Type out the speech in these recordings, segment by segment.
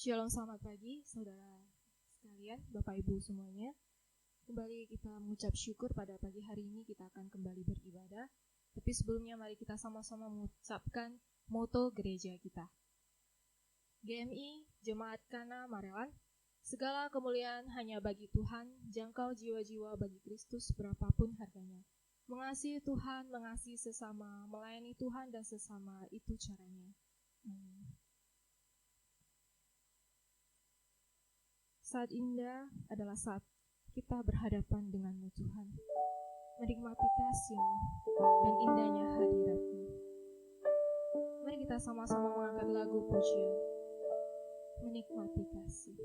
Shalom, selamat pagi saudara sekalian, Bapak Ibu semuanya. Kembali kita mengucap syukur pada pagi hari ini kita akan kembali beribadah. Tapi sebelumnya mari kita sama-sama mengucapkan moto gereja kita. GMI, Jemaat Kana Marelan, segala kemuliaan hanya bagi Tuhan, jangkau jiwa-jiwa bagi Kristus berapapun harganya. Mengasihi Tuhan, mengasihi sesama, melayani Tuhan dan sesama, itu caranya. Saat indah adalah saat kita berhadapan denganmu Tuhan, menikmati kasih-Mu dan indahnya hadirat-Mu. Mari kita sama-sama mengangkat lagu pujian, menikmati kasih.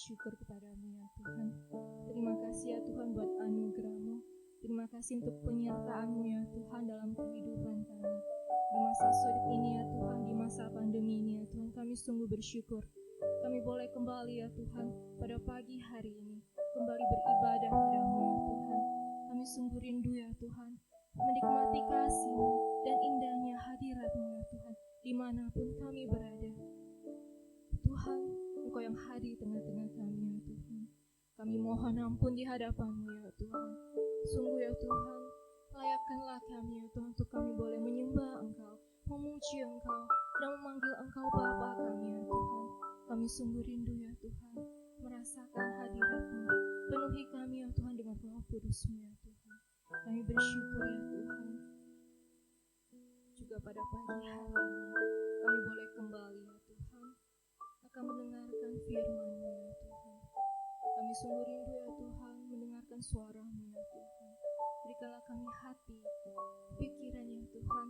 bersyukur kepadamu ya Tuhan. Terima kasih ya Tuhan buat anugerah-Mu. Terima kasih untuk penyertaan-Mu ya Tuhan dalam kehidupan kami. Di masa sulit ini ya Tuhan, di masa pandemi ini ya Tuhan, kami sungguh bersyukur. Kami boleh kembali ya Tuhan pada pagi hari ini, kembali beribadah padamu ya Tuhan. Kami sungguh rindu ya Tuhan, menikmati kasih-Mu dan indahnya hadirat-Mu ya Tuhan, dimanapun kami berada. Tuhan, Engkau yang hadir di tengah-tengah kami ya Tuhan. Kami mohon ampun di hadapan-Mu ya Tuhan. Sungguh ya Tuhan, layakkanlah kami ya Tuhan untuk kami boleh menyembah Engkau, memuji Engkau, dan memanggil Engkau Bapa kami ya Tuhan. Kami sungguh rindu ya Tuhan, merasakan hadirat-Mu. Penuhi kami ya Tuhan dengan Roh Kudus-Mu ya Tuhan. Kami bersyukur ya Tuhan. Juga pada pagi hari ini, kami boleh kembali ya Tuhan, akan mendengarkan firman-Mu ya Tuhan. Kami sungguh rindu ya Tuhan, mendengarkan suara-Mu ya Tuhan. Berikanlah kami hati, pikiran ya Tuhan,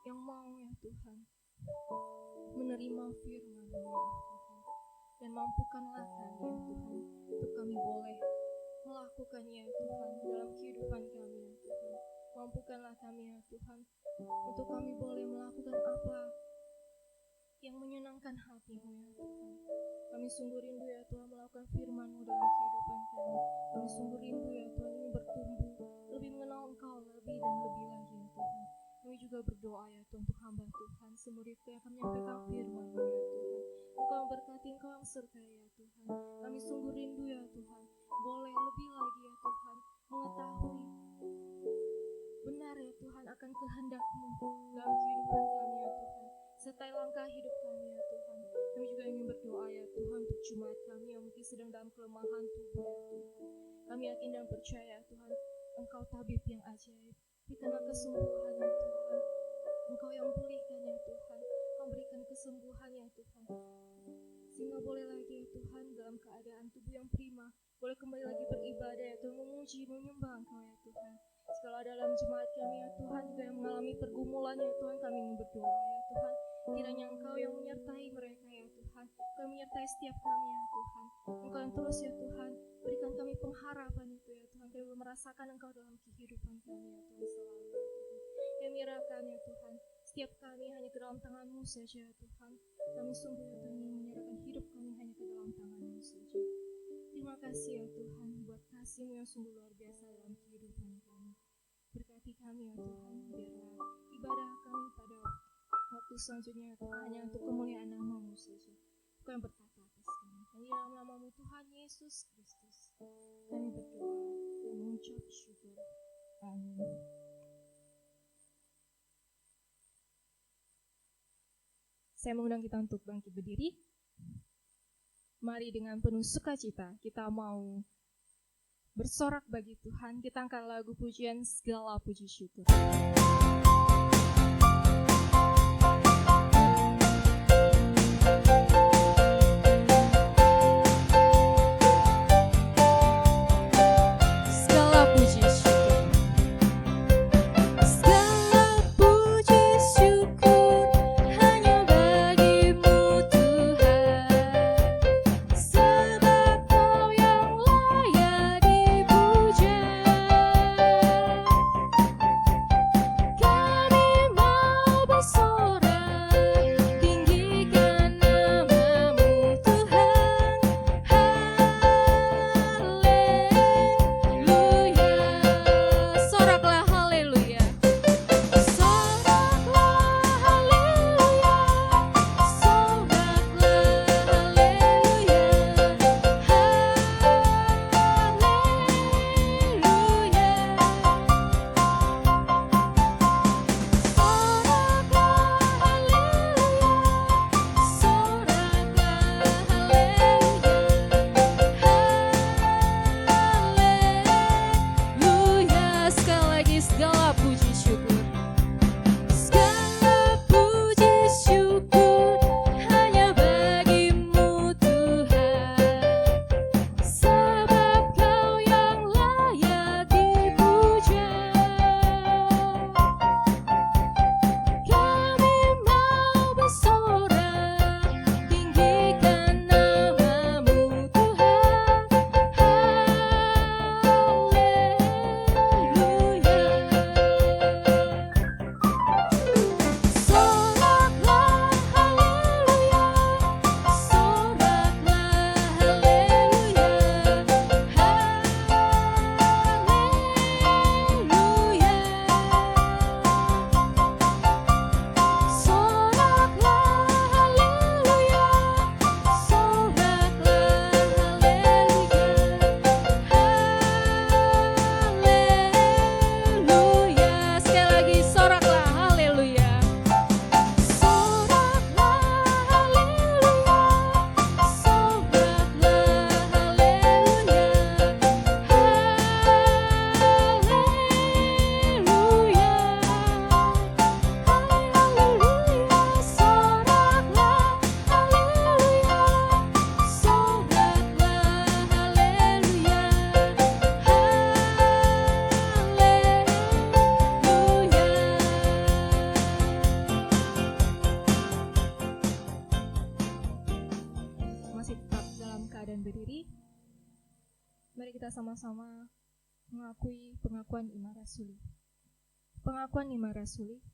yang mau ya Tuhan, menerima firman-Mu ya Tuhan. Dan mampukanlah kami ya Tuhan, untuk kami boleh melakukannya ya Tuhan, dalam kehidupan kami ya Tuhan. Mampukanlah kami ya Tuhan, untuk kami boleh melakukan apa yang menyenangkan hati-Mu ya Tuhan. Kami sungguh rindu ya Tuhan melakukan firman-Mu dalam kehidupan kami. Kami sungguh rindu ya Tuhan ingin bertumbuh, lebih mengenal Engkau lebih dan lebih lagi ya Tuhan. Kami juga berdoa ya Tuhan untuk hamba Tuhan, semurid-Mu yang akan menyampaikan firman-Mu ya Tuhan. Engkau yang berkati, Engkau yang sertai ya Tuhan. Kami sungguh rindu ya Tuhan, boleh lebih lagi ya Tuhan, mengetahui benar ya Tuhan akan kehendak-Mu dalam kehidupan kami ya Tuhan. Sertai langkah hidup kami ya Tuhan. Kami juga ingin berdoa ya Tuhan untuk jemaat kami yang mungkin sedang dalam kelemahan tubuh ya Tuhan. Kami yakin dan percaya ya Tuhan, Engkau tabib yang ajaib. Berikanlah kesembuhan ya Tuhan. Engkau yang pulihkan ya Tuhan. Engkau berikan kesembuhan ya Tuhan. Sehingga boleh lagi ya Tuhan dalam keadaan tubuh yang prima, boleh kembali lagi beribadah ya Tuhan, memuji, menyembah Engkau ya Tuhan. Segala dalam jemaat kami ya Tuhan juga yang mengalami pergumulan ya Tuhan, kami ingin berdoa ya Tuhan. Kiranya Engkau yang menyertai mereka ya Tuhan. Kau menyertai setiap kami ya Tuhan. Engkau yang terus ya Tuhan, berikan kami pengharapan itu ya Tuhan. Kami boleh merasakan Engkau dalam kehidupan kami ya Tuhan selalu ya Tuhan. Kami menyerahkan ya Tuhan, setiap kami hanya ke dalam tangan-Mu saja ya Tuhan. Kami sungguh ya Tuhan ingin menyerahkan hidup kami hanya ke dalam tangan-Mu saja. Terima kasih ya Tuhan buat kasih-Mu yang sungguh luar biasa dalam kehidupan kami. Berkati kami ya Tuhan, biarlah ibadah kami pada waktu selanjutnya ya Tuhan hanya untuk kemuliaan nama-Mu saja. Engkau yang berkata atas kami. Hanya dalam nama-Mu Tuhan Yesus Kristus kami berdoa dan mengucap syukur. Amin. Saya mengundang kita untuk bangkit berdiri. Mari dengan penuh sukacita kita mau bersorak bagi Tuhan. Kita angkat lagu pujian segala puji syukur. Segala sama-sama mengakui pengakuan iman rasuli. Pengakuan iman rasuli.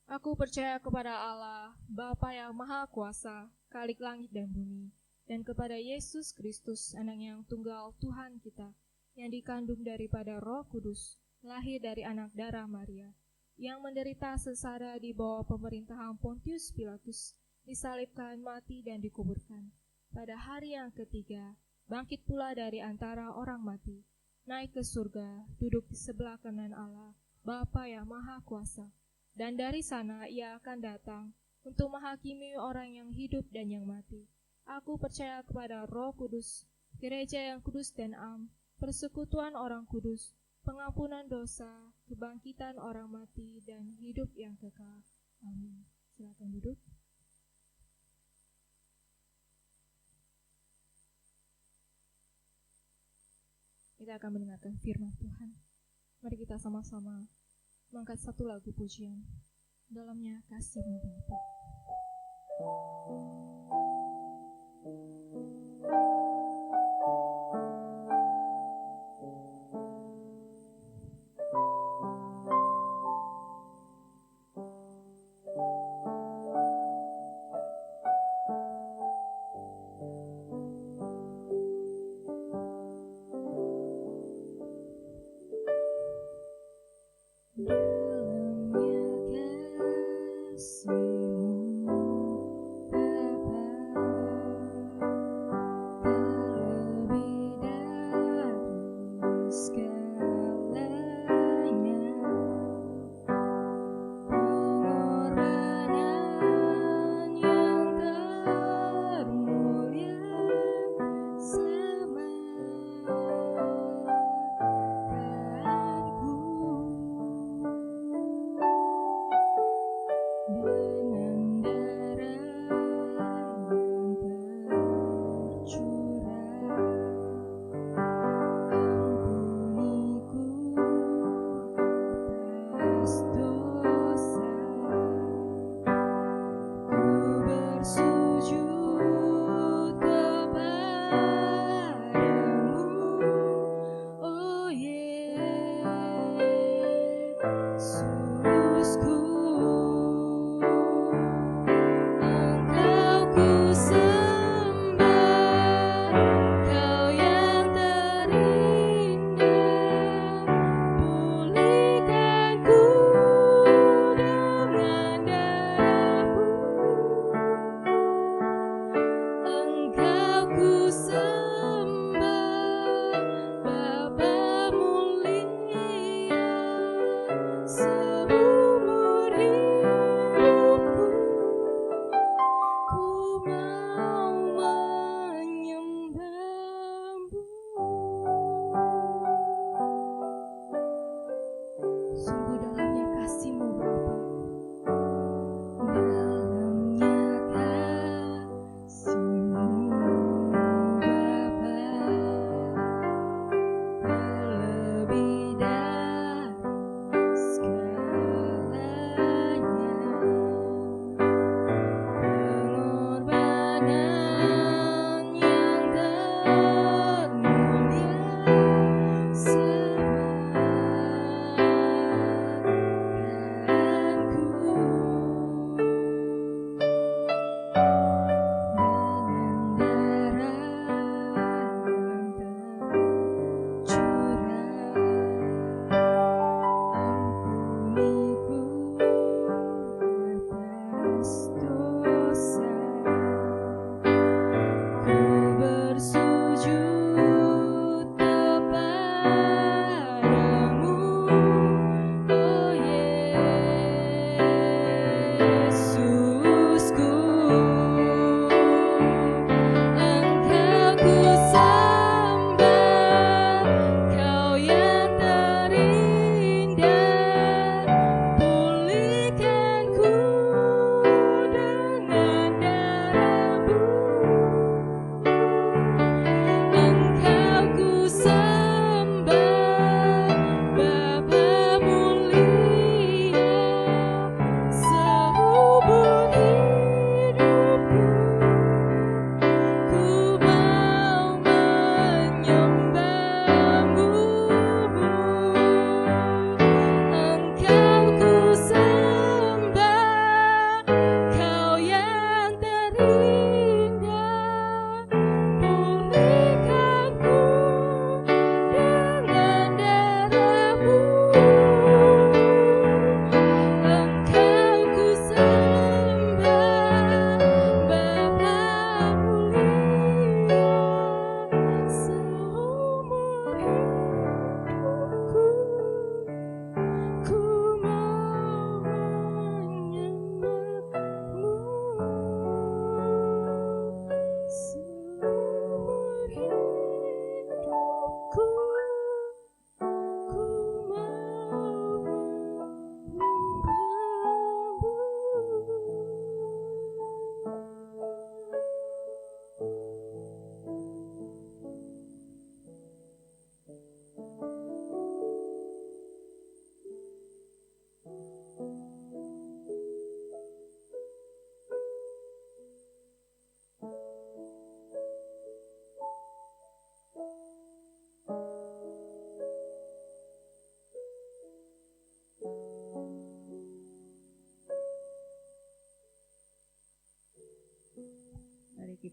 Aku percaya kepada Allah, Bapa yang Maha Kuasa, Khalik langit dan bumi, dan kepada Yesus Kristus, Anak yang tunggal Tuhan kita, yang dikandung daripada Roh Kudus, lahir dari anak darah Maria, yang menderita sengsara di bawah pemerintahan Pontius Pilatus, disalibkan, mati, dan dikuburkan. Pada hari yang ketiga, bangkit pula dari antara orang mati, naik ke surga, duduk di sebelah kanan Allah, Bapa yang Maha Kuasa. Dan dari sana ia akan datang untuk menghakimi orang yang hidup dan yang mati. Aku percaya kepada Roh Kudus, gereja yang kudus dan am, persekutuan orang kudus, pengampunan dosa, kebangkitan orang mati, dan hidup yang kekal. Amin. Silakan duduk. Kita akan mendengarkan firman Tuhan. Mari kita sama-sama mengangkat satu lagu pujian, dalamnya kasih-Mu Bapa.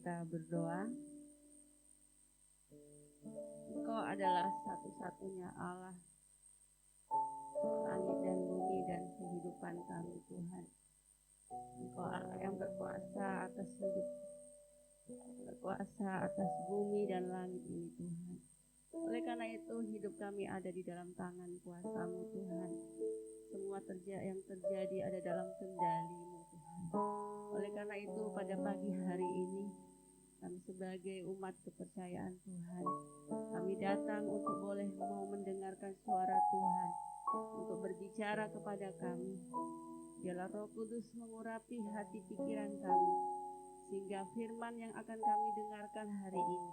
kita berdoa. Engkau adalah satu-satunya Allah, langit dan bumi dan kehidupan kami Tuhan. Engkau Allah yang berkuasa atas hidup, berkuasa atas bumi dan langit ini Tuhan. Oleh karena itu hidup kami ada di dalam tangan kuasa-Mu Tuhan. Semua yang terjadi ada dalam kendali-Mu Tuhan. Oleh karena itu pada pagi hari ini kami sebagai umat kepercayaan Tuhan, kami datang untuk boleh mau mendengarkan suara Tuhan, untuk berbicara kepada kami. Biarlah Roh Kudus mengurapi hati pikiran kami, sehingga firman yang akan kami dengarkan hari ini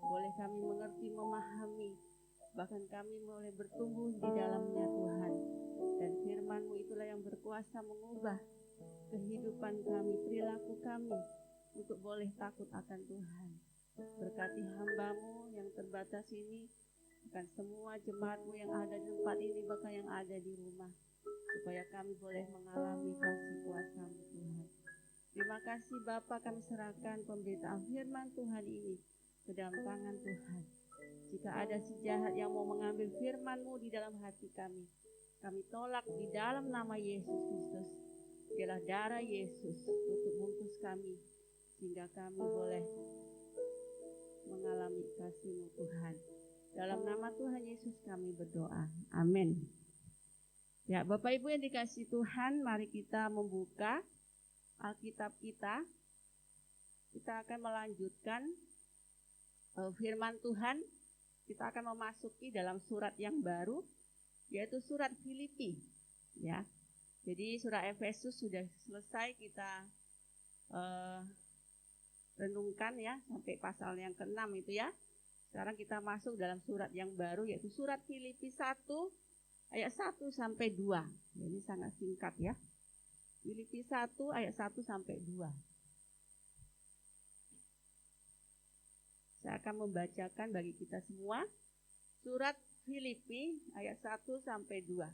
boleh kami mengerti, memahami, bahkan kami boleh bertumbuh di dalamnya Tuhan. Dan firman-Mu itulah yang berkuasa mengubah kehidupan kami, perilaku kami, untuk boleh takut akan Tuhan. Berkati hamba-Mu yang terbatas ini, akan semua jemaat-Mu yang ada di tempat ini, bahkan yang ada di rumah, supaya kami boleh mengalami kasih kuasa-Mu Tuhan. Terima kasih Bapa, kami serahkan pemberitaan firman Tuhan ini ke dalam tangan Tuhan. Jika ada si jahat yang mau mengambil firman-Mu di dalam hati kami tolak di dalam nama Yesus Kristus. Biarlah darah Yesus tutup bungkus kami, sehingga kami boleh mengalami kasih-Mu Tuhan. Dalam nama Tuhan Yesus kami berdoa. Amin. Ya, Bapak Ibu yang dikasihi Tuhan, mari kita membuka Alkitab kita. Kita akan melanjutkan firman Tuhan. Kita akan memasuki dalam surat yang baru, yaitu surat Filipi. Ya, jadi surat Efesus sudah selesai kita renungkan ya, sampai pasal yang ke-6 itu ya. Sekarang kita masuk dalam surat yang baru, yaitu surat Filipi 1 ayat 1 sampai 2. Ini sangat singkat ya. Filipi 1 ayat 1 sampai 2. Saya akan membacakan bagi kita semua surat Filipi ayat 1 sampai 2.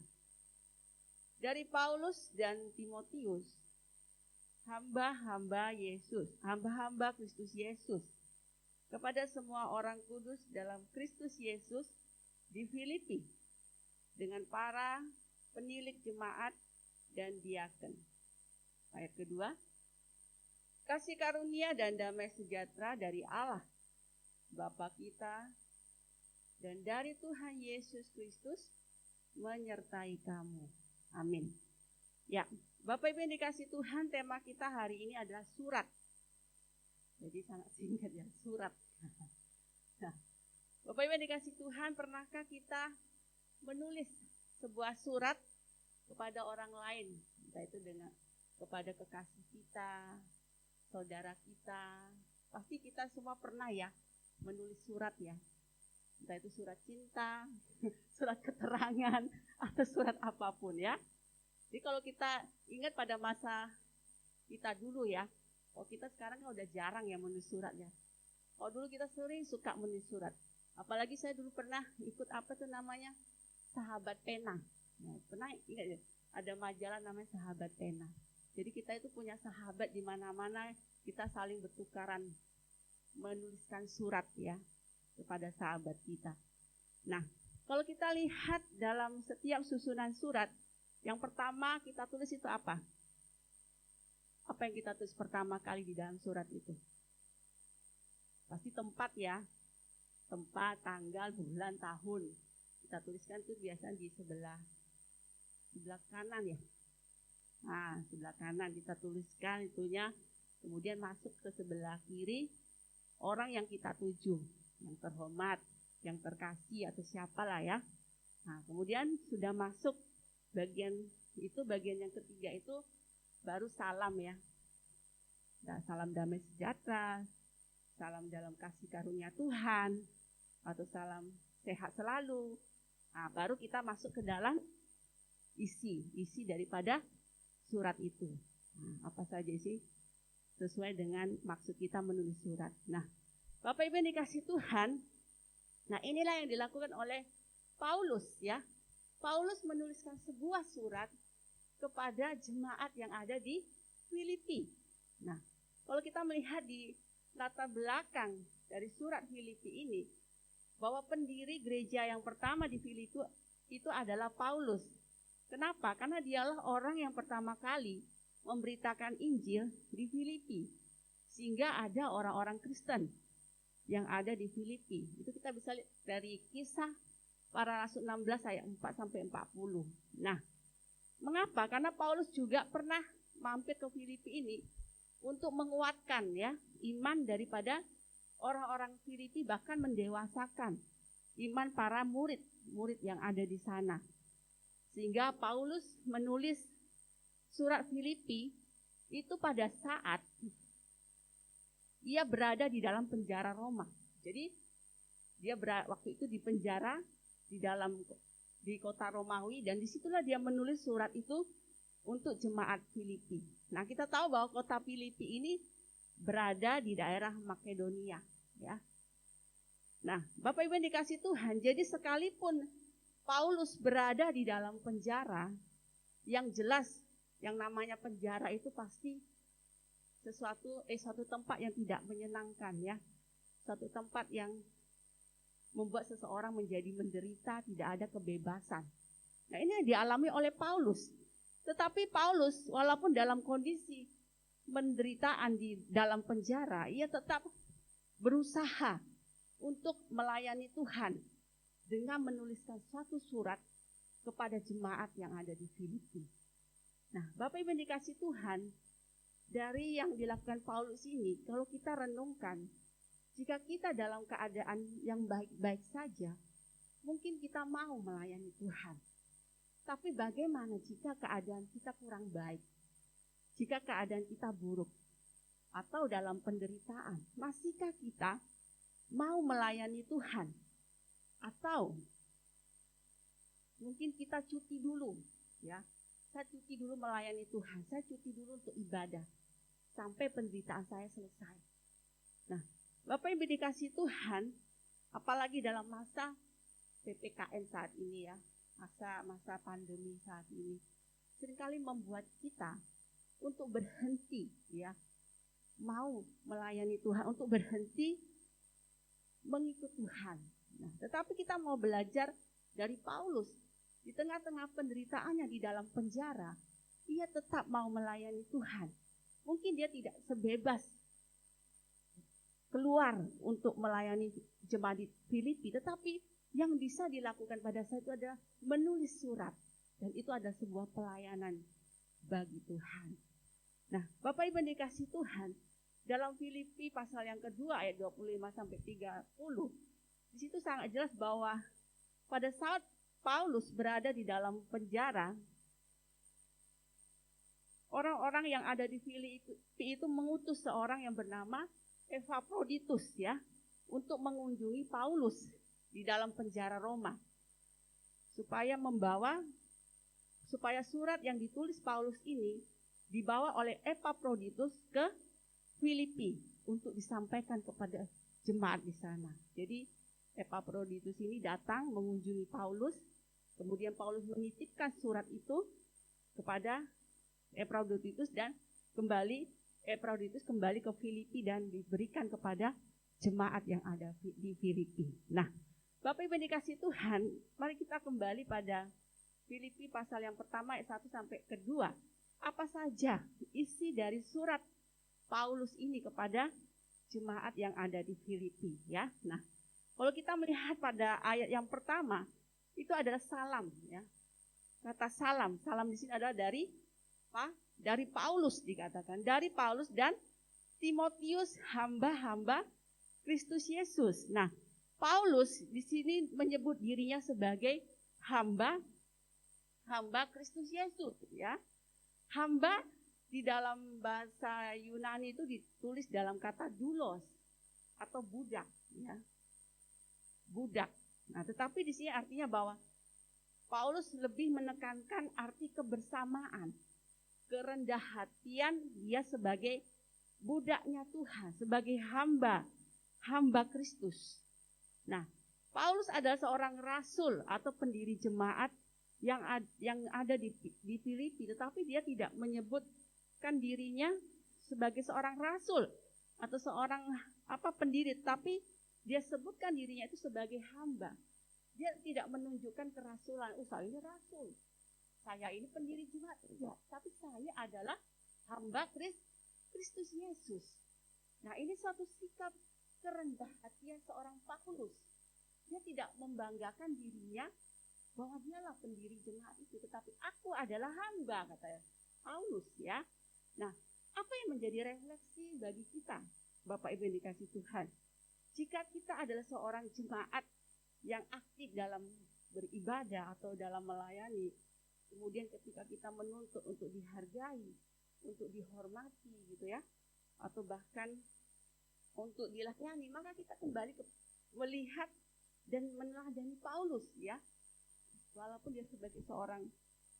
Dari Paulus dan Timotius, hamba-hamba Yesus, hamba-hamba Kristus Yesus, kepada semua orang kudus dalam Kristus Yesus di Filipi, dengan para penilik jemaat dan diaken. Ayat kedua, kasih karunia dan damai sejahtera dari Allah Bapa kita dan dari Tuhan Yesus Kristus menyertai kamu. Amin. Ya, Bapak Ibu yang dikasihi Tuhan, tema kita hari ini adalah surat. Jadi sangat singkat ya, surat. Nah, Bapak Ibu yang dikasihi Tuhan, pernahkah kita menulis sebuah surat kepada orang lain? Entah itu kepada kekasih kita, saudara kita. Pasti kita semua pernah ya menulis surat ya. Entah itu surat cinta, surat keterangan, atau surat apapun ya. Jadi kalau kita ingat pada masa kita dulu ya, kalau kita sekarang kan udah jarang ya menulis surat ya. Kalau dulu kita sering suka menulis surat. Apalagi saya dulu pernah ikut apa tuh namanya, Sahabat Pena. Nah, pernah ingat ya? Ada majalah namanya Sahabat Pena. Jadi kita itu punya sahabat di mana-mana, kita saling bertukaran menuliskan surat ya kepada sahabat kita. Nah, kalau kita lihat dalam setiap susunan surat, yang pertama kita tulis itu apa? Apa yang kita tulis pertama kali di dalam surat itu? Pasti tempat ya. Tempat, tanggal, bulan, tahun. Kita tuliskan itu biasanya di sebelah kanan ya. Nah, sebelah kanan kita tuliskan itunya. Kemudian masuk ke sebelah kiri, orang yang kita tuju, yang terhormat, yang terkasih atau siapalah ya. Nah, kemudian sudah masuk bagian yang ketiga itu baru salam ya. Nah, salam damai sejahtera, salam dalam kasih karunia Tuhan, atau salam sehat selalu. Nah, baru kita masuk ke dalam isi daripada surat itu. Nah, apa saja sih sesuai dengan maksud kita menulis surat. Nah, Bapak Ibu yang dikasihi Tuhan, nah inilah yang dilakukan oleh Paulus ya. Paulus menuliskan sebuah surat kepada jemaat yang ada di Filipi. Nah, kalau kita melihat di latar belakang dari surat Filipi ini, bahwa pendiri gereja yang pertama di Filipi itu adalah Paulus. Kenapa? Karena dialah orang yang pertama kali memberitakan Injil di Filipi, sehingga ada orang-orang Kristen yang ada di Filipi. Itu kita bisa lihat dari Kisah Para Rasul 16 ayat 4 sampai 40. Nah, mengapa? Karena Paulus juga pernah mampir ke Filipi ini untuk menguatkan ya iman daripada orang-orang Filipi, bahkan mendewasakan iman para murid yang ada di sana. Sehingga Paulus menulis surat Filipi itu pada saat ia berada di dalam penjara Roma. Jadi dia waktu itu di penjara di kota Romawi, dan disitulah dia menulis surat itu untuk jemaat Filipi. Nah, kita tahu bahwa kota Filipi ini berada di daerah Makedonia, ya. Nah, Bapak Ibu yang dikasih Tuhan, jadi sekalipun Paulus berada di dalam penjara, yang jelas yang namanya penjara itu pasti suatu tempat yang tidak menyenangkan, ya. Suatu tempat yang membuat seseorang menjadi menderita, tidak ada kebebasan. Nah, ini yang dialami oleh Paulus. Tetapi Paulus walaupun dalam kondisi penderitaan di dalam penjara, ia tetap berusaha untuk melayani Tuhan dengan menuliskan suatu surat kepada jemaat yang ada di Filipi. Nah, Bapak Ibu yang dikasih Tuhan, dari yang dilakukan Paulus ini, kalau kita renungkan, jika kita dalam keadaan yang baik-baik saja, mungkin kita mau melayani Tuhan. Tapi bagaimana jika keadaan kita kurang baik? Jika keadaan kita buruk atau dalam penderitaan, masihkah kita mau melayani Tuhan? Atau mungkin kita cuti dulu, ya. Saya cuti dulu melayani Tuhan, saya cuti dulu untuk ibadah sampai penderitaan saya selesai. Nah, Bapak Ibu dikasih Tuhan, apalagi dalam masa PPKM saat ini, ya, masa pandemi saat ini, seringkali membuat kita untuk berhenti, ya, mau melayani Tuhan, untuk berhenti mengikut Tuhan. Nah, tetapi kita mau belajar dari Paulus. Di tengah-tengah penderitaannya di dalam penjara, ia tetap mau melayani Tuhan. Mungkin dia tidak sebebas keluar untuk melayani jemaat di Filipi, tetapi yang bisa dilakukan pada saat itu adalah menulis surat. Dan itu adalah sebuah pelayanan bagi Tuhan. Nah, Bapak Ibu yang dikasih Tuhan, dalam Filipi pasal yang kedua ayat 25 sampai 30, di situ sangat jelas bahwa pada saat Paulus berada di dalam penjara, orang-orang yang ada di Filipi itu mengutus seorang yang bernama Epaphroditus, ya, untuk mengunjungi Paulus di dalam penjara Roma, supaya surat yang ditulis Paulus ini dibawa oleh Epaphroditus ke Filipi untuk disampaikan kepada jemaat di sana. Jadi Epaphroditus ini datang mengunjungi Paulus, kemudian Paulus menitipkan surat itu kepada Epaphroditus, dan Epaphroditus kembali ke Filipi dan diberikan kepada jemaat yang ada di Filipi. Nah, Bapak Ibu dikasih Tuhan, mari kita kembali pada Filipi pasal yang pertama ayat 1 sampai ke 2. Apa saja isi dari surat Paulus ini kepada jemaat yang ada di Filipi, ya. Nah, kalau kita melihat pada ayat yang pertama, itu adalah salam, ya. Kata salam di sini adalah dari Paulus, dikatakan dari Paulus dan Timotius, hamba-hamba Kristus Yesus. Nah, Paulus di sini menyebut dirinya sebagai hamba Kristus Yesus, ya. Hamba di dalam bahasa Yunani itu ditulis dalam kata doulos atau budak, ya. Budak. Nah, tetapi di sini artinya bahwa Paulus lebih menekankan arti kebersamaan, kerendah hatian dia sebagai budaknya Tuhan, sebagai hamba Kristus. Nah, Paulus adalah seorang rasul atau pendiri jemaat yang ada di Filipi, tetapi dia tidak menyebutkan dirinya sebagai seorang rasul atau seorang pendiri, tapi dia sebutkan dirinya itu sebagai hamba. Dia tidak menunjukkan kerasulan. Saya ini rasul, saya ini pendiri jemaat, ya, tapi saya adalah hamba Kristus Yesus. Nah, ini suatu sikap kerendah hatian seorang Paulus. Dia tidak membanggakan dirinya bahwa dialah pendiri jemaat itu, tetapi aku adalah hamba, kata Paulus, ya. Nah, apa yang menjadi refleksi bagi kita, Bapak Ibu yang dikasihi Tuhan? Jika kita adalah seorang jemaat yang aktif dalam beribadah atau dalam melayani, kemudian ketika kita menuntut untuk dihargai, untuk dihormati gitu ya, atau bahkan untuk dilayani, maka kita kembali melihat dan meneladani Paulus, ya. Walaupun dia sebagai seorang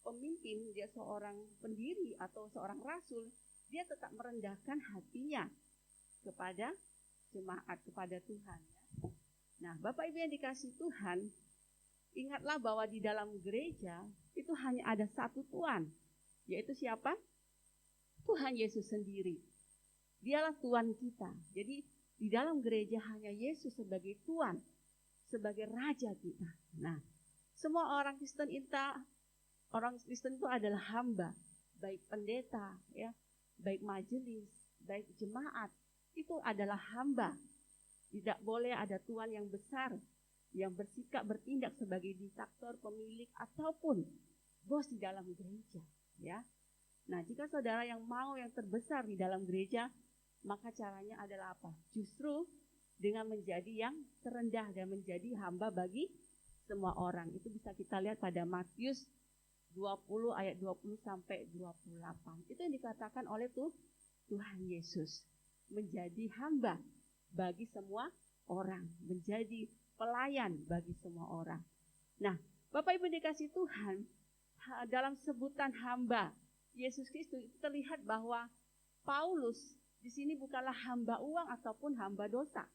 pemimpin, dia seorang pendiri atau seorang rasul, dia tetap merendahkan hatinya kepada jemaat, kepada Tuhan, ya. Nah, Bapak Ibu yang dikasihi Tuhan, ingatlah bahwa di dalam gereja itu hanya ada satu Tuhan, yaitu siapa? Tuhan Yesus sendiri. Dialah Tuhan kita. Jadi di dalam gereja hanya Yesus sebagai Tuhan, sebagai Raja kita. Nah, semua orang Kristen itu adalah hamba, baik pendeta, ya, baik majelis, baik jemaat, itu adalah hamba. Tidak boleh ada Tuhan yang besar yang bersikap bertindak sebagai diktator, pemilik ataupun bos di dalam gereja, ya. Nah, jika saudara yang mau yang terbesar di dalam gereja, maka caranya adalah apa? Justru dengan menjadi yang terendah dan menjadi hamba bagi semua orang. Itu bisa kita lihat pada Matius 20 ayat 20 sampai 28. Itu yang dikatakan oleh Tuhan Yesus. Menjadi hamba bagi semua orang, menjadi pelayan bagi semua orang. Nah, Bapak Ibu dikasih Tuhan, dalam sebutan hamba Yesus Kristus terlihat bahwa Paulus di sini bukanlah hamba uang ataupun hamba dosa,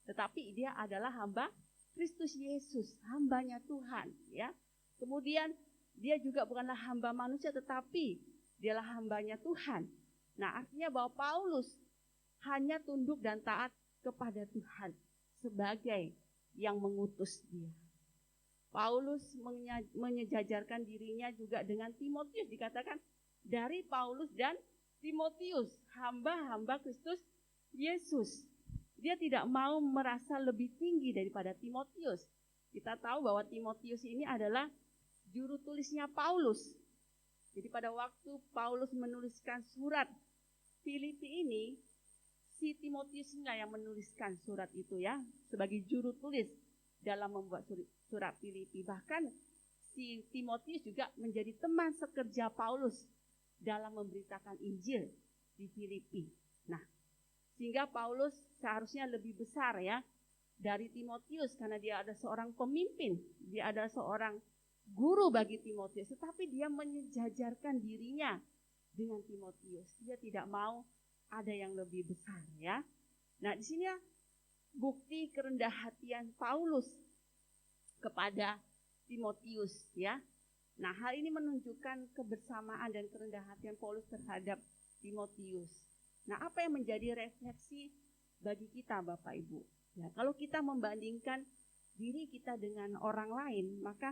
tetapi dia adalah hamba Kristus Yesus, hambanya Tuhan, ya. Kemudian dia juga bukanlah hamba manusia, tetapi dialah hambanya Tuhan. Nah, artinya bahwa Paulus hanya tunduk dan taat kepada Tuhan sebagai yang mengutus dia. Paulus menyejajarkan dirinya juga dengan Timotius, dikatakan dari Paulus dan Timotius, hamba-hamba Kristus Yesus. Dia tidak mau merasa lebih tinggi daripada Timotius. Kita tahu bahwa Timotius ini adalah juru tulisnya Paulus. Jadi pada waktu Paulus menuliskan surat Filipi ini, si Timotius yang menuliskan surat itu, ya, sebagai juru tulis dalam membuat surat Filipi. Bahkan si Timotius juga menjadi teman sekerja Paulus dalam memberitakan Injil di Filipi. Nah, sehingga Paulus seharusnya lebih besar, ya, dari Timotius, karena dia ada seorang pemimpin, dia ada seorang guru bagi Timotius, tetapi dia menyejajarkan dirinya dengan Timotius. Dia tidak mau ada yang lebih besar, ya. Nah, di sini bukti kerendah hatian Paulus kepada Timotius, ya. Nah, hal ini menunjukkan kebersamaan dan kerendah hatian Paulus terhadap Timotius. Nah, apa yang menjadi refleksi bagi kita, Bapak Ibu? Ya, kalau kita membandingkan diri kita dengan orang lain, maka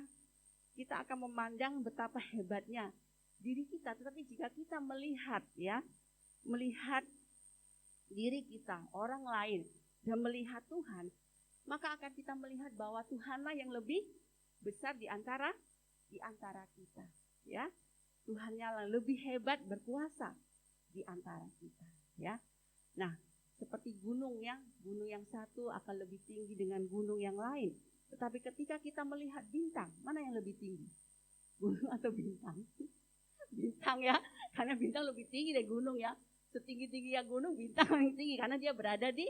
kita akan memandang betapa hebatnya diri kita. Tetapi jika kita melihat, ya, melihat diri kita, orang lain, dan melihat Tuhan, maka akan kita melihat bahwa Tuhanlah yang lebih besar di antara kita, ya. Tuhannya yang lebih hebat, berkuasa di antara kita, ya. Nah, seperti gunung yang satu akan lebih tinggi dengan gunung yang lain. Tetapi ketika kita melihat bintang, mana yang lebih tinggi? Gunung atau bintang? Bintang, ya, karena bintang lebih tinggi dari gunung, ya. Setinggi-tingginya gunung, bintang yang tinggi karena dia berada di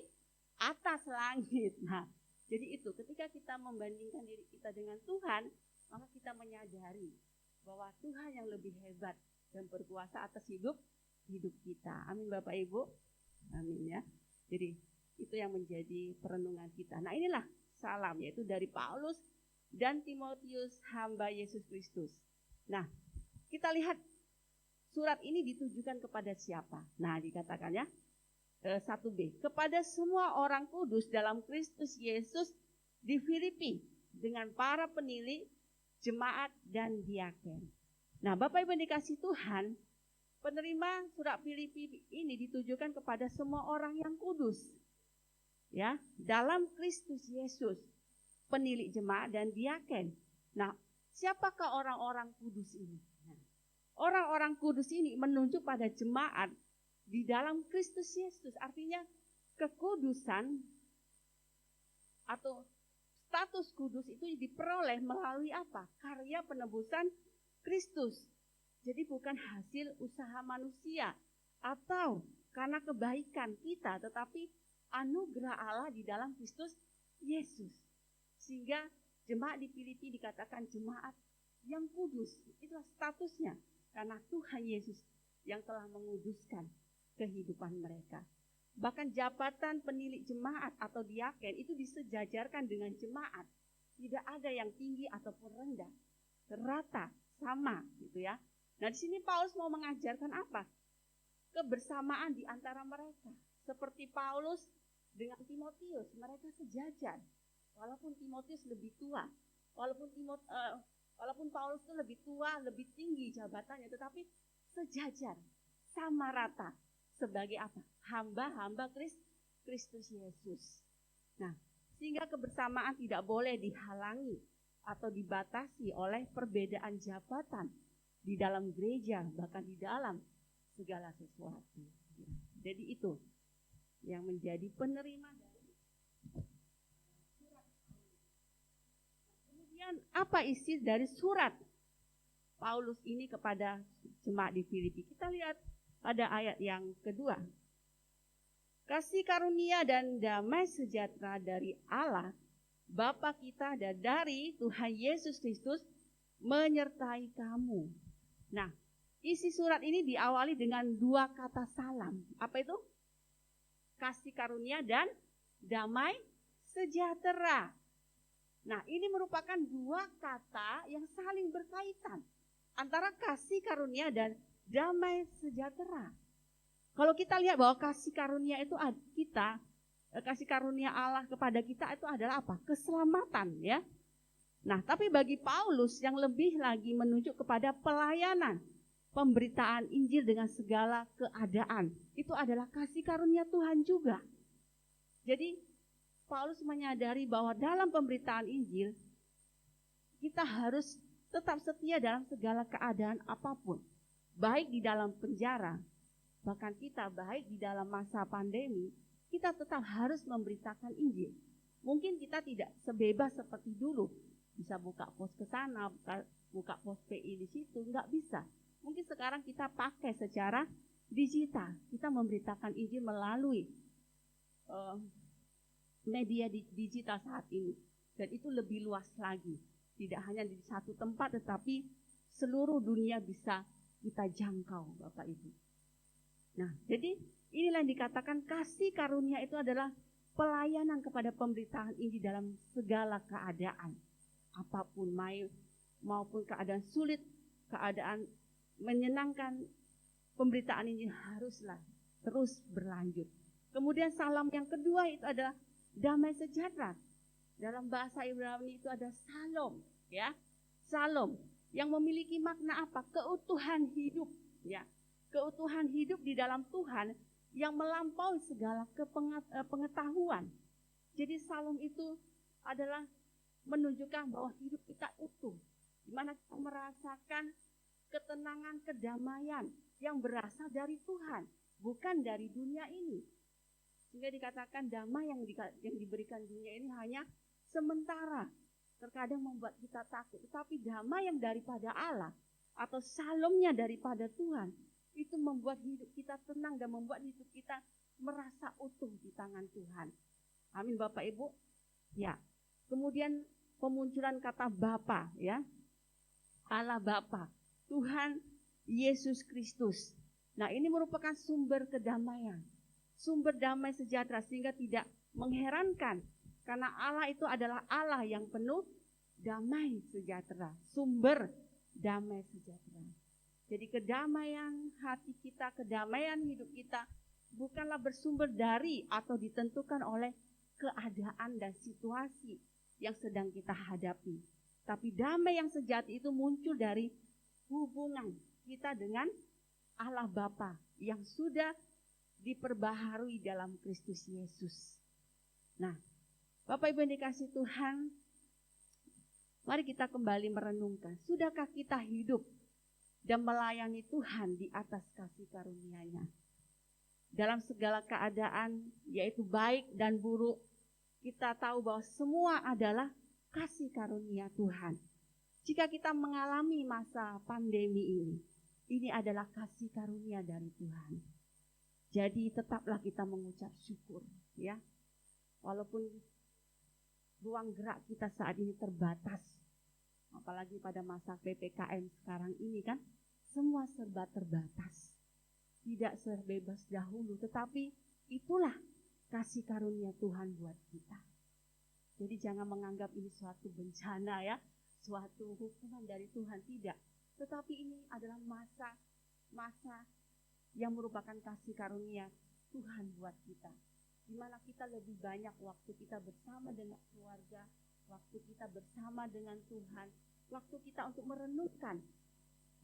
atas langit. Nah, jadi itu ketika kita membandingkan diri kita dengan Tuhan, maka kita menyadari bahwa Tuhan yang lebih hebat dan berkuasa atas hidup kita. Amin, Bapak Ibu. Amin, ya. Jadi itu yang menjadi perenungan kita. Nah, inilah salam, yaitu dari Paulus dan Timotius, hamba Yesus Kristus. Nah, kita lihat surat ini ditujukan kepada siapa? Nah, dikatakan, ya, 1b. Kepada semua orang kudus dalam Kristus Yesus di Filipi dengan para penilik, jemaat dan diaken. Nah, Bapak Ibu yang dikasih Tuhan, penerima surat Filipi ini ditujukan kepada semua orang yang kudus. Ya, dalam Kristus Yesus, penilik jemaat dan diaken. Nah, siapakah orang-orang kudus ini? Nah, orang-orang kudus ini menunjuk pada jemaat di dalam Kristus Yesus. Artinya kekudusan atau status kudus itu diperoleh melalui apa? Karya penebusan Kristus. Jadi bukan hasil usaha manusia atau karena kebaikan kita, tetapi anugerah Allah di dalam Kristus Yesus. Sehingga jemaat di Filipi dikatakan jemaat yang kudus. Itulah statusnya. Karena Tuhan Yesus yang telah menguduskan kehidupan mereka. Bahkan jabatan penilik jemaat atau diaken itu disejajarkan dengan jemaat. Tidak ada yang tinggi ataupun rendah. Rata, sama gitu ya. Nah, di sini Paulus mau mengajarkan apa? Kebersamaan di antara mereka. Seperti Paulus dengan Timotius, mereka sejajar. Walaupun Timotius lebih tua, walaupun Paulus itu lebih tua, lebih tinggi jabatannya, tetapi sejajar, sama rata. Sebagai apa? Hamba-hamba Kristus Yesus. Nah, sehingga kebersamaan tidak boleh dihalangi atau dibatasi oleh perbedaan jabatan di dalam gereja, bahkan di dalam segala sesuatu. Jadi itu yang menjadi penerima dari surat. Kemudian apa isi dari surat Paulus ini kepada jemaat di Filipi? Kita lihat pada ayat yang kedua. Kasih karunia dan damai sejahtera dari Allah Bapa kita dan dari Tuhan Yesus Kristus menyertai kamu. Nah, isi surat ini diawali dengan dua kata salam. Apa itu? Kasih karunia dan damai sejahtera. Nah, ini merupakan dua kata yang saling berkaitan antara kasih karunia dan damai sejahtera. Kalau kita lihat bahwa kasih karunia itu kasih karunia Allah kepada kita itu adalah apa? Keselamatan, ya. Nah, tapi bagi Paulus yang lebih lagi menunjuk kepada pelayanan, pemberitaan Injil dengan segala keadaan, itu adalah kasih karunia Tuhan juga. Jadi Paulus menyadari bahwa dalam pemberitaan Injil kita harus tetap setia dalam segala keadaan apapun, baik di dalam penjara, bahkan kita baik di dalam masa pandemi, kita tetap harus memberitakan Injil. Mungkin kita tidak sebebas seperti dulu, bisa buka pos ke sana, buka pos PI di situ, nggak bisa. Mungkin sekarang kita pakai secara digital, kita memberitakan Injil melalui media digital saat ini. Dan itu lebih luas lagi, tidak hanya di satu tempat, tetapi seluruh dunia bisa kita jangkau, Bapak Ibu. Nah, jadi inilah yang dikatakan kasih karunia itu adalah pelayanan kepada pemberitaan Injil dalam segala keadaan. Apapun, maupun keadaan sulit, keadaan menyenangkan, pemberitaan Injil haruslah terus berlanjut. Kemudian salam yang kedua itu adalah damai sejahtera. Dalam bahasa Ibrani itu ada salom, ya. Salom yang memiliki makna apa? Keutuhan hidup, ya. Keutuhan hidup di dalam Tuhan yang melampaui segala pengetahuan. Jadi salom itu adalah menunjukkan bahwa hidup kita utuh, di mana kita merasakan ketenangan, kedamaian yang berasal dari Tuhan, bukan dari dunia ini. Sehingga dikatakan damai yang diberikan dunia ini hanya sementara, terkadang membuat kita takut. Tetapi damai yang daripada Allah atau salomnya daripada Tuhan, itu membuat hidup kita tenang dan membuat hidup kita merasa utuh di tangan Tuhan. Amin, Bapak Ibu. Ya. Kemudian pemunculan kata Bapa, ya. Allah Bapa, Tuhan Yesus Kristus. Nah, ini merupakan sumber kedamaian, sumber damai sejahtera, sehingga tidak mengherankan karena Allah itu adalah Allah yang penuh damai sejahtera, sumber damai sejahtera. Jadi kedamaian hati kita, kedamaian hidup kita bukanlah bersumber dari atau ditentukan oleh keadaan dan situasi yang sedang kita hadapi. Tapi damai yang sejati itu muncul dari hubungan kita dengan Allah Bapa yang sudah diperbaharui dalam Kristus Yesus. Nah, Bapak Ibu yang dikasihi Tuhan, mari kita kembali merenungkan, sudahkah kita hidup dan melayani Tuhan di atas kasih karunia-Nya? Dalam segala keadaan, yaitu baik dan buruk, kita tahu bahwa semua adalah kasih karunia Tuhan. Jika kita mengalami masa pandemi ini adalah kasih karunia dari Tuhan. Jadi tetaplah kita mengucap syukur, ya. Walaupun ruang gerak kita saat ini terbatas, apalagi pada masa PPKM sekarang ini kan, semua serba terbatas. Tidak sebebas dahulu, tetapi itulah kasih karunia Tuhan buat kita. Jadi jangan menganggap ini suatu bencana, ya, suatu hukuman dari Tuhan, tidak. Tetapi ini adalah masa yang merupakan kasih karunia Tuhan buat kita, di mana kita lebih banyak waktu kita bersama dengan keluarga, waktu kita bersama dengan Tuhan, waktu kita untuk merenungkan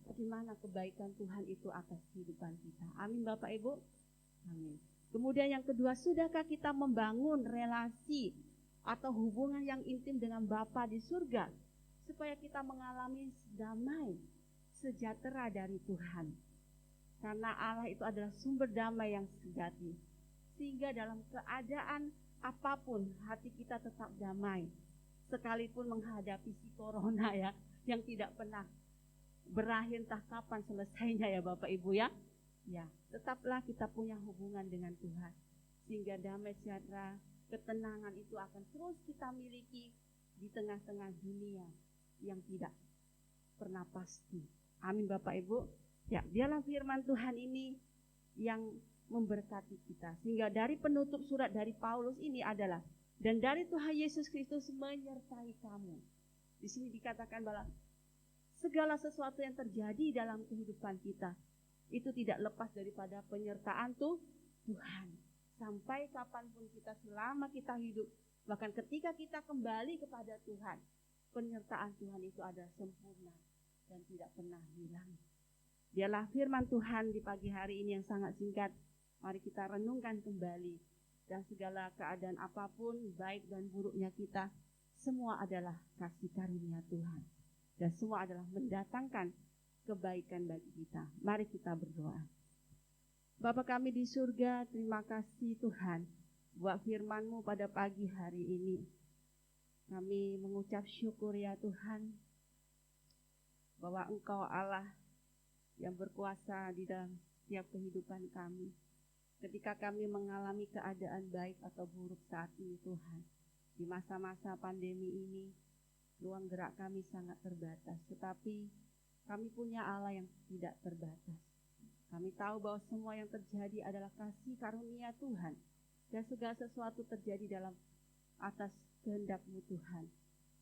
bagaimana kebaikan Tuhan itu atas kehidupan kita. Amin Bapak Ibu. Amin. Kemudian yang kedua, sudahkah kita membangun relasi atau hubungan yang intim dengan Bapa di surga, supaya kita mengalami damai sejahtera dari Tuhan. Karena Allah itu adalah sumber damai yang sejati, sehingga dalam keadaan apapun hati kita tetap damai, sekalipun menghadapi si corona, ya, yang tidak pernah berakhir, entah kapan selesainya, ya Bapak Ibu, ya. Ya, tetaplah kita punya hubungan dengan Tuhan, sehingga damai sejahtera, ketenangan itu akan terus kita miliki di tengah-tengah dunia yang tidak pernah pasti. Amin Bapak Ibu. Ya, biarlah firman Tuhan ini yang memberkati kita, sehingga dari penutup surat dari Paulus ini adalah, dan dari Tuhan Yesus Kristus menyertai kamu. Di sini dikatakan bahwa segala sesuatu yang terjadi dalam kehidupan kita itu tidak lepas daripada penyertaan Tuhan. Sampai kapanpun kita, selama kita hidup, bahkan ketika kita kembali kepada Tuhan, penyertaan Tuhan itu adalah sempurna dan tidak pernah hilang. Biarlah firman Tuhan di pagi hari ini yang sangat singkat, mari kita renungkan kembali, dan segala keadaan apapun, baik dan buruknya kita, semua adalah kasih karunia Tuhan, dan semua adalah mendatangkan kebaikan bagi kita. Mari kita berdoa. Bapa kami di surga, terima kasih Tuhan buat firman-Mu pada pagi hari ini. Kami mengucap syukur, ya Tuhan, bahwa Engkau Allah yang berkuasa di dalam setiap kehidupan kami. Ketika kami mengalami keadaan baik atau buruk saat ini Tuhan, di masa-masa pandemi ini, ruang gerak kami sangat terbatas, tetapi kami punya Allah yang tidak terbatas. Kami tahu bahwa semua yang terjadi adalah kasih karunia Tuhan, dan segala sesuatu terjadi dalam atas kehendak-Mu Tuhan,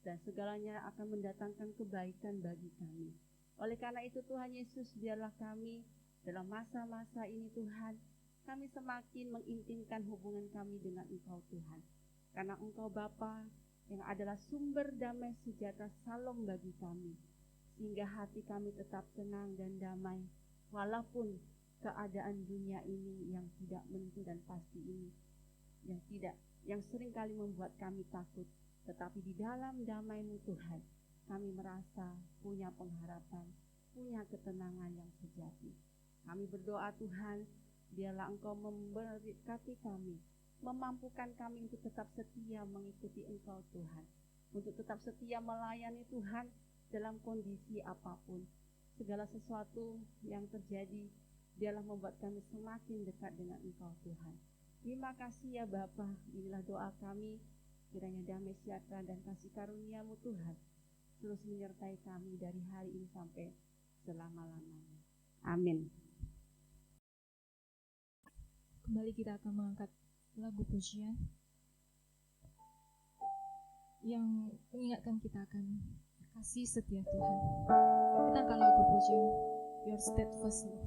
dan segalanya akan mendatangkan kebaikan bagi kami. Oleh karena itu Tuhan Yesus, biarlah kami dalam masa-masa ini Tuhan, kami semakin mengintimkan hubungan kami dengan Engkau Tuhan, karena Engkau Bapa yang adalah sumber damai sejahtera Salom bagi kami, sehingga hati kami tetap tenang dan damai, walaupun keadaan dunia ini yang tidak menentu dan pasti ini, yang sering kali membuat kami takut. Tetapi di dalam damai-Mu Tuhan, kami merasa punya pengharapan, punya ketenangan yang sejati. Kami berdoa Tuhan, biarlah Engkau memberkati kami, memampukan kami untuk tetap setia mengikuti Engkau Tuhan, untuk tetap setia melayani Tuhan dalam kondisi apapun. Segala sesuatu yang terjadi, biarlah membuat kami semakin dekat dengan Engkau Tuhan. Terima kasih ya Bapa, inilah doa kami, kiranya damai sejahtera dan kasih karunia-Mu Tuhan terus menyertai kami dari hari ini sampai selama-lamanya. Amin. Kembali kita akan mengangkat lagu pujian yang mengingatkan kita akan kasih setia Tuhan. Kita akan lagu pujian Your Steadfast Love.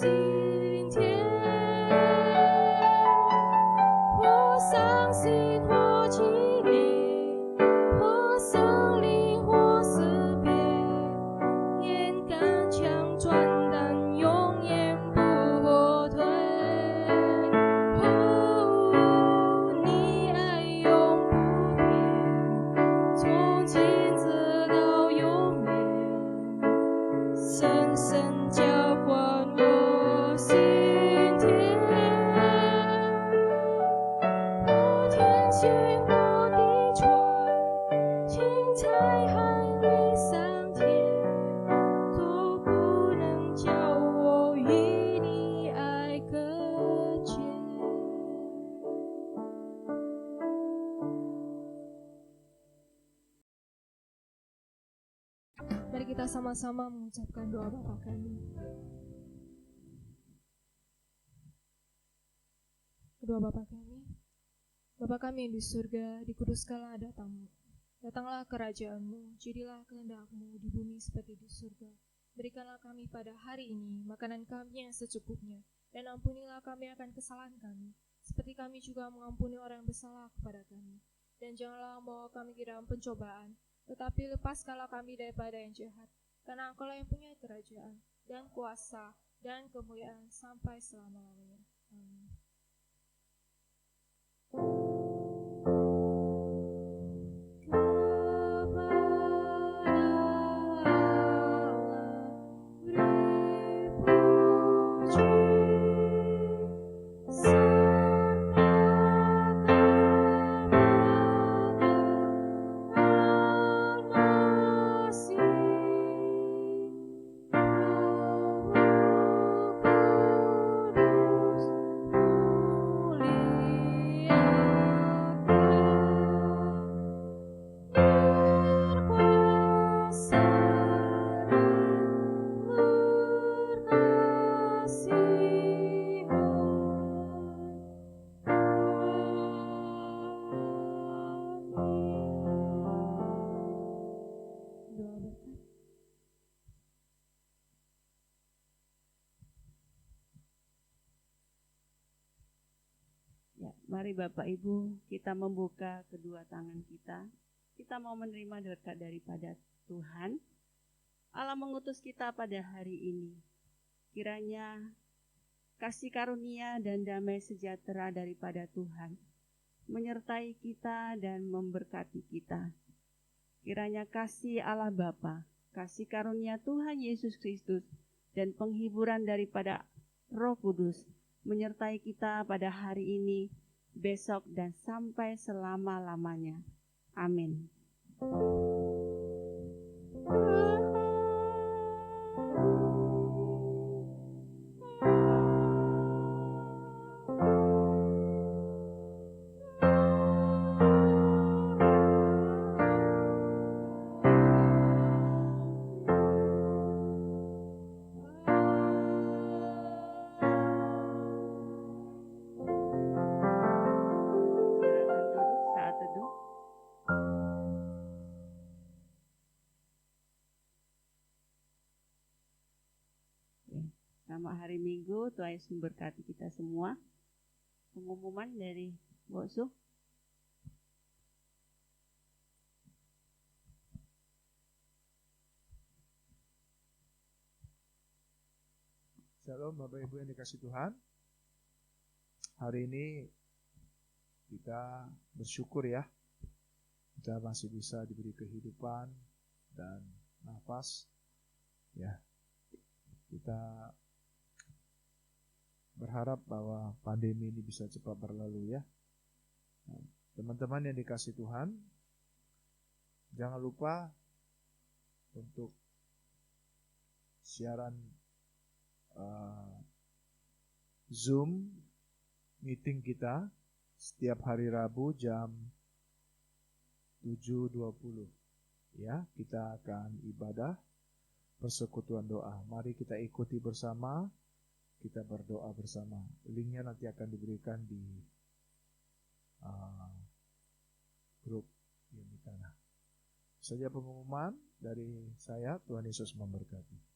今天，或伤心，或激励，或胜利，或死别，眼干强壮，但永远不后退。你爱永不变，从今直到永远，深深浇灌我心田。我天线，我的船，心在海里上天，都不能叫我与你爱隔绝。Mari kita sama-sama mengucapkan doa Bapa kami. Doa Bapa kami. Bapa kami yang di surga, dikuduskanlah datang-Mu. Datanglah kerajaan-Mu, jadilah kehendak-Mu di bumi seperti di surga. Berikanlah kami pada hari ini makanan kami yang secukupnya, dan ampunilah kami akan kesalahan kami, seperti kami juga mengampuni orang yang bersalah kepada kami. Dan janganlah membawa kami ke dalam pencobaan, tetapi lepaskanlah kami daripada yang jahat, karena Engkau-lah yang punya kerajaan, dan kuasa, dan kemuliaan sampai selama-lamanya. Amin. Ya, mari Bapak Ibu, kita membuka kedua tangan kita. Kita mau menerima berkat daripada Tuhan. Allah mengutus kita pada hari ini. Kiranya kasih karunia dan damai sejahtera daripada Tuhan menyertai kita dan memberkati kita. Kiranya kasih Allah Bapa, kasih karunia Tuhan Yesus Kristus, dan penghiburan daripada Roh Kudus menyertai kita pada hari ini, besok, dan sampai selama-lamanya. Amin. Selamat hari Minggu, Tuhan Yesus memberkati kita semua. Pengumuman dari Mbok Su. Shalom Bapak Ibu yang dikasih Tuhan. Hari ini kita bersyukur ya, kita masih bisa diberi kehidupan dan nafas ya. Kita berharap bahwa pandemi ini bisa cepat berlalu ya. Nah, teman-teman yang dikasih Tuhan, jangan lupa untuk siaran Zoom meeting kita setiap hari Rabu jam 7.20 ya. Kita akan ibadah persekutuan doa. Mari kita ikuti bersama, kita berdoa bersama. Linknya nanti akan diberikan di grup yang di tanah. Saja pengumuman dari saya. Tuhan Yesus memberkati.